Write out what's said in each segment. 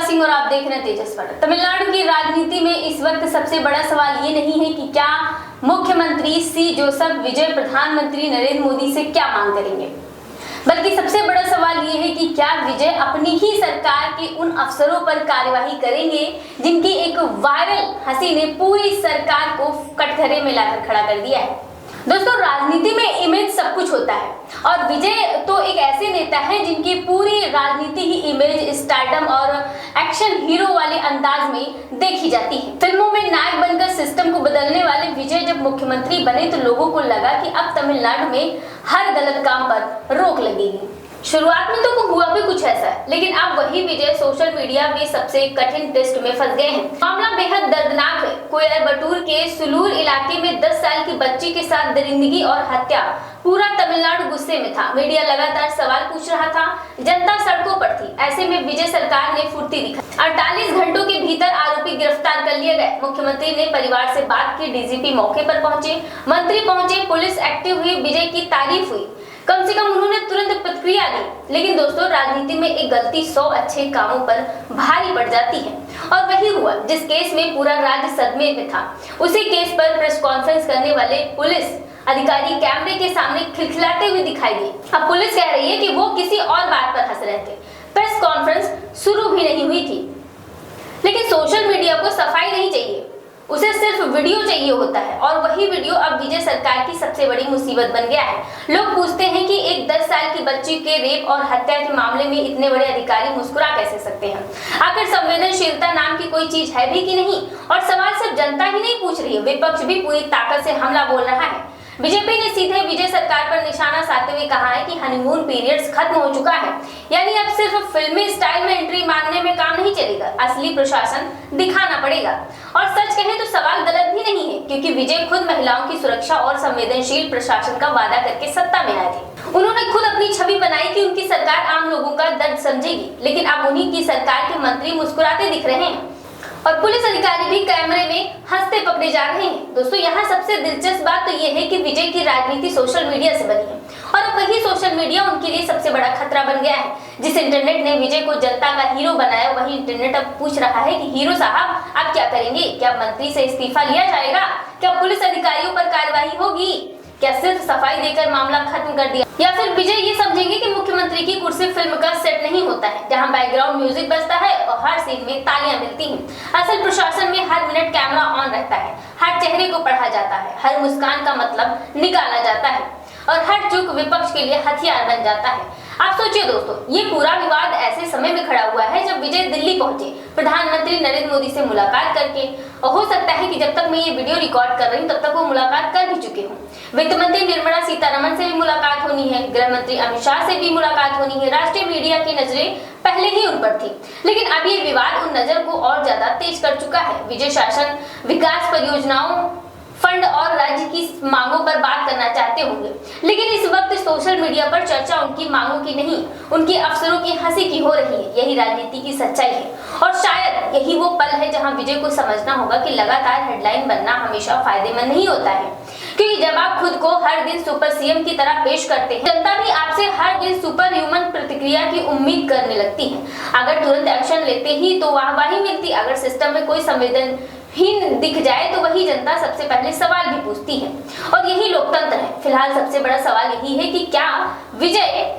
सिंह और आप देख रहे हैं तेजस पर। तमिलनाडु की राजनीति में इस वक्त सबसे बड़ा सवाल ये नहीं है कि क्या मुख्यमंत्री सी जोसेफ विजय प्रधानमंत्री नरेंद्र मोदी से क्या मांग करेंगे, बल्कि सबसे बड़ा सवाल ये है कि क्या विजय अपनी ही सरकार के उन अफसरों पर कार्यवाही करेंगे जिनकी एक वायरल हंसी ने पूरी सरकार को कटघरे में लाकर खड़ा कर दिया है। दोस्तों, राजनीति में इमेज सब कुछ होता है और विजय तो एक ऐसे नेता हैं जिनकी पूरी राजनीति ही इमेज, स्टारडम और एक्शन हीरो वाले अंदाज में देखी जाती है। फिल्मों में नायक बनकर सिस्टम को बदलने वाले विजय जब मुख्यमंत्री बने तो लोगों को लगा कि अब तमिलनाडु में हर गलत काम पर रोक लगेगी। शुरुआत में तो हुआ भी कुछ ऐसा, लेकिन अब वही विजय सोशल मीडिया में सबसे कठिन टेस्ट में फंस गए हैं। मामला बेहद दर्दनाक है। कोयलबटूर के सुलूर इलाके में 10 साल की बच्ची के साथ दरिंदगी और हत्या। पूरा तमिलनाडु गुस्से में था। मीडिया लगातार सवाल पूछ रहा था, जनता सड़कों पर थी। ऐसे में विजय सरकार ने फुर्ती दिखाई। 48 घंटों के भीतर आरोपी गिरफ्तार कर लिए गए। मुख्यमंत्री ने परिवार से बात की, डीजीपी मौके पर पहुंचे, मंत्री पहुंचे, पुलिस एक्टिव हुई, विजय की तारीफ हुई। कम से कम उन्होंने तुरंत प्रतिक्रिया दी। लेकिन दोस्तों, राजनीति में एक गलती 100 अच्छे कामों पर भारी पड़ जाती है और वही हुआ जिस केस में पूरा राज्य सदमे में था। उसी केस पर प्रेस कॉन्फ्रेंस करने वाले पुलिस अधिकारी कैमरे के सामने खिलखिलाते हुए दिखाई दिए। अब पुलिस कह रही है कि वो किसी और बात पर हंस रहे थे। प्रेस कॉन्फ्रेंस शुरू भी नहीं हुई थी। लेकिन सोशल मीडिया को सफाई नहीं चाहिए, उसे सिर्फ वीडियो चाहिए होता है और वही वीडियो अब विजय सरकार की सबसे बड़ी मुसीबत बन गया है। लोग पूछते हैं कि एक 10 साल की बच्ची के रेप और हत्या के मामले में इतने बड़े अधिकारी मुस्कुरा कैसे सकते हैं? आखिर संवेदनशीलता नाम की कोई चीज है भी कि नहीं? और सवाल सिर्फ जनता ही नहीं पूछ रही है, विपक्ष भी पूरी ताकत से हमला बोल रहा है। बीजेपी ने सीधे विजय सरकार पर निशाना साधते हुए कहा है कि हनीमून पीरियड्स खत्म हो चुका है, यानी अब सिर्फ फिल्मी स्टाइल में एंट्री मारने में काम नहीं चलेगा, असली प्रशासन दिखाना पड़ेगा। और सच कहें तो सवाल गलत भी नहीं है, क्योंकि विजय खुद महिलाओं की सुरक्षा और संवेदनशील प्रशासन का वादा करके सत्ता में आए थे। उन्होंने खुद अपनी छवि बनाई कि उनकी सरकार आम लोगों का दर्द समझेगी, लेकिन अब उन्हीं की सरकार के मंत्री मुस्कुराते दिख रहे हैं और पुलिस अधिकारी भी कैमरे में हंसते पकड़े जा रहे हैं। दोस्तों, यहाँ सबसे दिलचस्प बात तो ये है कि विजय की राजनीति सोशल मीडिया से बनी है और अब वही सोशल मीडिया उनके लिए सबसे बड़ा खतरा बन गया है। जिस इंटरनेट ने विजय को जनता का हीरो बनाया, वही इंटरनेट अब पूछ रहा है कि हीरो साहब आप क्या करेंगे? क्या मंत्री से इस्तीफा लिया जाएगा? क्या पुलिस अधिकारियों पर कार्रवाई होगी? क्या सिर्फ सफाई देकर मामला खत्म कर दिया? या फिर विजय ये समझेंगे कि मुख्यमंत्री की कुर्सी फिल्म का सेट नहीं होता है जहां बैकग्राउंड म्यूजिक बजता है और हर सीन में तालियां मिलती हैं। असल प्रशासन में हर मिनट कैमरा ऑन रहता है, हर चेहरे को पढ़ा जाता है, हर मुस्कान का मतलब निकाला जाता है और हर चूक विपक्ष के लिए हथियार बन जाता है। आप सोचिए दोस्तों, ये पूरा विवाद ऐसे समय में खड़ा हुआ है जब विजय दिल्ली पहुंचे प्रधानमंत्री नरेंद्र मोदी से मुलाकात करके, और हो सकता है कि जब तक मैं ये वीडियो रिकॉर्ड कर रही हूँ तब तक वो मुलाकात कर भी चुके हों। वित्त मंत्री निर्मला सीतारमण से भी मुलाकात होनी है, गृह मंत्री अमित शाह से भी मुलाकात होनी है। राष्ट्रीय मीडिया की नजरें पहले ही उन पर थी, लेकिन अब ये विवाद उन नजर को और ज्यादा तेज कर चुका है। विजय शासन विकास परियोजनाओं, फंड और राज्य की मांगों पर बात करना चाहते होंगे, लेकिन इस वक्त सोशल मीडिया पर चर्चा उनकी मांगों की नहीं, उनके अफसरों की हंसी की हो रही है। यही राजनीति की सच्चाई है और शायद यही वो पल है जहां विजय को समझना होगा कि लगातार हेडलाइन बनना हमेशा फायदेमंद नहीं होता है, क्योंकि जब आप खुद को हर दिन सुपर सीएम की तरह पेश करते हैं, जनता भी आपसे हर दिन सुपर ह्यूमन प्रतिक्रिया की उम्मीद करने लगती है। अगर तुरंत एक्शन लेते ही तो वाहवाही मिलती, अगर सिस्टम में कोई संवेदनहीन दिख जाए तो वही जनता सबसे पहले सवाल भी पूछती है और यही लोकतंत्र है। फिलहाल सबसे बड़ा सवाल यही है कि क्या विजय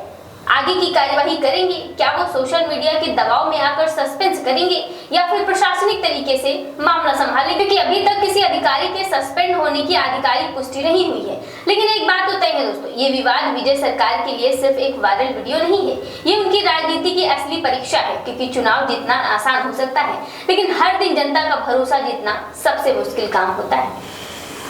आगे की कार्यवाही करेंगे? क्या वो सोशल मीडिया के दबाव में आकर सस्पेंस करेंगे या फिर प्रशासनिक तरीके से मामला संभालेंगे? क्योंकि अभी तक किसी अधिकारी के सस्पेंड होने की आधिकारिक पुष्टि नहीं हुई है। लेकिन एक बात तो तय है दोस्तों, ये विवाद विजय सरकार के लिए सिर्फ एक वायरल वीडियो नहीं है, ये उनकी राजनीति की असली परीक्षा है। क्योंकि चुनाव जीतना आसान हो सकता है, लेकिन हर दिन जनता का भरोसा जीतना सबसे मुश्किल काम होता है।